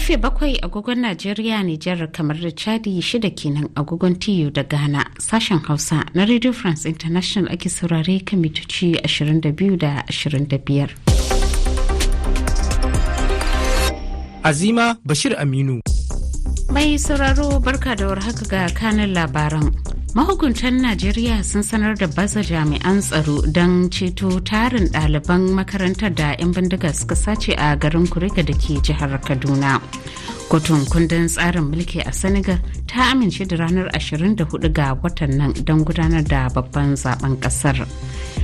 Karfe 7 agogon Najeriya, Nijar, kamar da Chadi 6 kenan agogon TU da Ghana. Sashen Hausa na Radio France International ake saurare kan mitoci 22 da 25. Azima Bashir Aminu. Mai sauraro barka da warhaka ga kanin labaran. Mahukuntan Najeriya sun sanar da baza jami'an tsaro don ceto tarin ɗaliban makarantar da 'yan bindiga suka sace a garin Kuriga da ke jihar Kaduna. Kotun kundin tsarin mulki a Senegal ta amince da ranar 24 ga watan nan don gudanar da babban zaben kasar.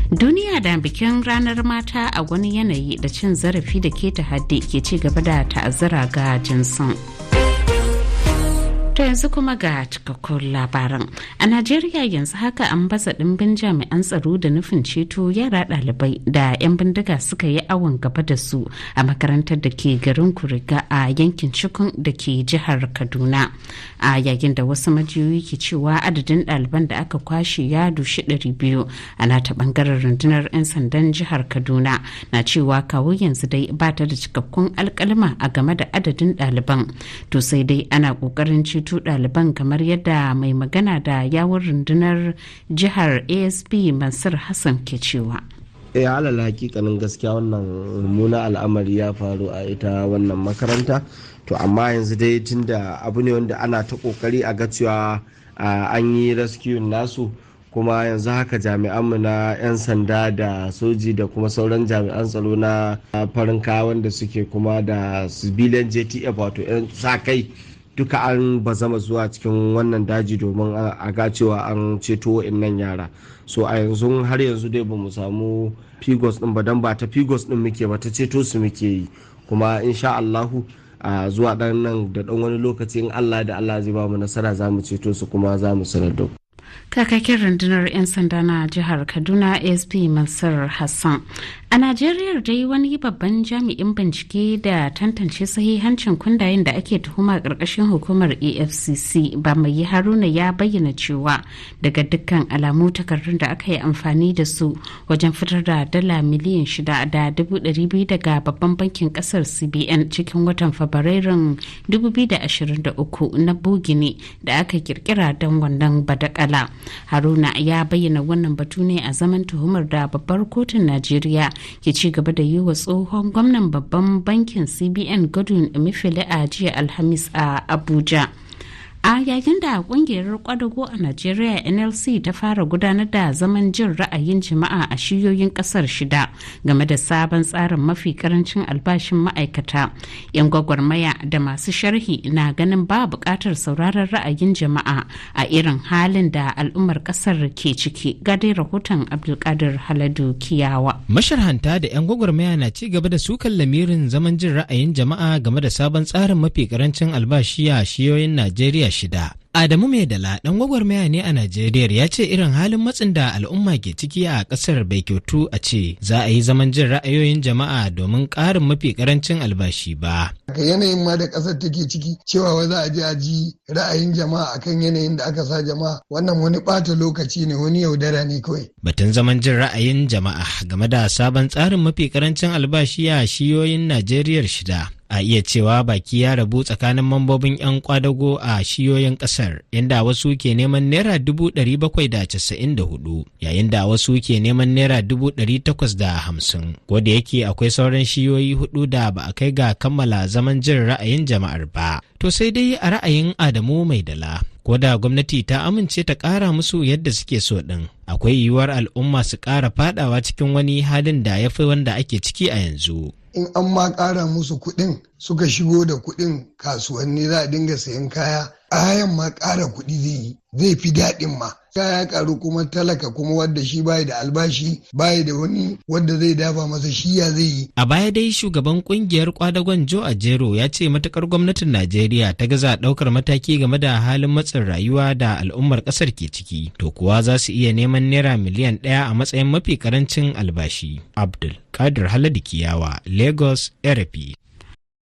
Duniya da bikin ranar mata a wani yanayi da cin zarafi da ke haddi ke ci gaba da ta'azzara ga jinsin. To yanzu kuma ga cikakkun labaran. A Najeriya yanzu haka an baza ɗimbin jami'an tsaro da nufin ceto yara ɗalibai da 'yan bindiga suka yi awon gaba da su a makarantar da ke garin Kuriga a yankin Cikun da ke jihar Kaduna. A yayin da wasu majiyoyi ke cewa adadin ɗaliban da aka kwashe ya dushi 200, ana ta ɓangaren rundunar 'yan sandan jihar Kaduna na cewa kawo yanzu dai ba ta da cikakkun alƙalma a game da adadin ɗaliban. To sai dai ana ƙoƙarin ceto ɗaliban kamar yadda mai magana da yawun rundunar jihar ASP Mansur Hassan ke cewa. Alal hakikanin gaskiya wannan mummunan al'amari ya faru a ita wannan makaranta, to amma yanzu dai tunda abu ne wanda ana ta kokari a ga cewa an yi rescue nasu, kuma yanzu haka jami'anmu na 'yan sanda da soji da kuma sauran jami'an tsaro na farin kaya wanda suke kuma da civilian JTF wato 'yan sa kai duka an bazama zuwa cikin wannan daji domin a ga cewa an ceto wa'annan yara. So a yanzu har yanzu dai bamu samu figos din ba, dan ba ta figos din muke ba, ta ceto su muke yi, kuma insha Allahu zuwa dan nan da dan wani lokaci in Allah da Allah zai ba mu nasara za mu ceto su kuma za mu sanar da ku. Kakakin rundunar 'yan sanda na jihar Kaduna ASP Mansur Hassan. A Najeriya dai wani babban jami'in bincike da tantance sahihancin kundayen da ake tuhuma ƙarƙashin hukumar EFCC ba mai Haruna ya bayyana cewa daga dukkan alamu takardun da aka yi amfani da su wajen fitar da dala miliyan 6.200 daga babban bankin ƙasar CBN cikin watan Fabrairun 2023 na bogi ne da aka kirkira don wannan badakala. Haruna ya bayyana wannan batu ne a zaman tuhumar da babbar kotun Najeriya ke ci gaba da yi wa tsohon gwamnan babban bankin CBN Godwin Emefiele a jiya Alhamis a Abuja. A yayin da kungiyar kwadago a Najeriya NLC ta fara gudanar da zaman jin ra'ayin jama'a a shiyoyin kasar 6 game da sabon tsarin mafi karancin albashin ma'aikata, 'yan gwagwarmaya da masu sharhi na ganin ba buƙatar sauraron ra'ayin jama'a a irin halin da al'ummar kasar ke ciki. Gadai rahoton Abdulkadir Haladu Kiyawa. Masharhanta da 'yan gwagwarmaya na ci gaba da sukan lamirin zaman jin ra'ayin jama'a game da sabon tsarin mafi karancin albashi a shiyoyin Najeriya 6. Adamu Maidala ɗan gwagwarmaya ne a Najeriya ya ce irin halin matsin da al'umma ke ciki a ƙasar bai kyautu a ce za a yi zaman jin ra'ayoyin jama'a domin ƙarin mafi ƙarancin albashi ba. Ga yanayin ma da ƙasar take ciki cewa wa za a je a ji ra'ayin jama'a akan yanayin da aka sa jama'a, wannan wani ɓata lokaci ne, wani yaudara ne kawai. Batun zaman jin ra'ayin jama'a game da sabon tsarin mafi ƙarancin albashi a shiyoyin Najeriya 6. A iya cewa baki ya rabu tsakanin mambobin 'yan kwadago a shiyoyin kasar, inda wasu ke neman naira 794 yayin da wasu ke neman naira 850. Ko da yake akwai sauran shiyoyi 4 da ba a kai ga kammala zaman jin ra'ayin jama'ar ba. To sai dai a ra'ayin Adamu Maidala, ko da gwamnati ta amince ta ƙara musu yadda suke so ɗin, akwai yiwuwar al'umma su ƙara fadawa cikin wani halin da ya fi wanda ake ciki a yanzu. In an ma ƙara musu kuɗin suka shigo da kuɗin kasuwanni za a dinga sayan kaya, a hayan ma ƙara kuɗi zai fi daɗin ma. Kaya ƙaru kuma talaka kuma wadda shi bayi da albashi bayi da wani wadda zai dafa masa shi ya zai yi. A baya dai shugaban ƙungiyar kwadagon Joe Ajero ya ce matukar gwamnatin Najeriya ta gaza ɗaukar mataki game da halin matsin rayuwa da al'ummar ƙasar ke ciki, to kuwa za su iya neman naira miliyan 1 a matsayin mafi karancin albashi. Abdul Kadir Haladu Kiyawa, Lagos, RFI.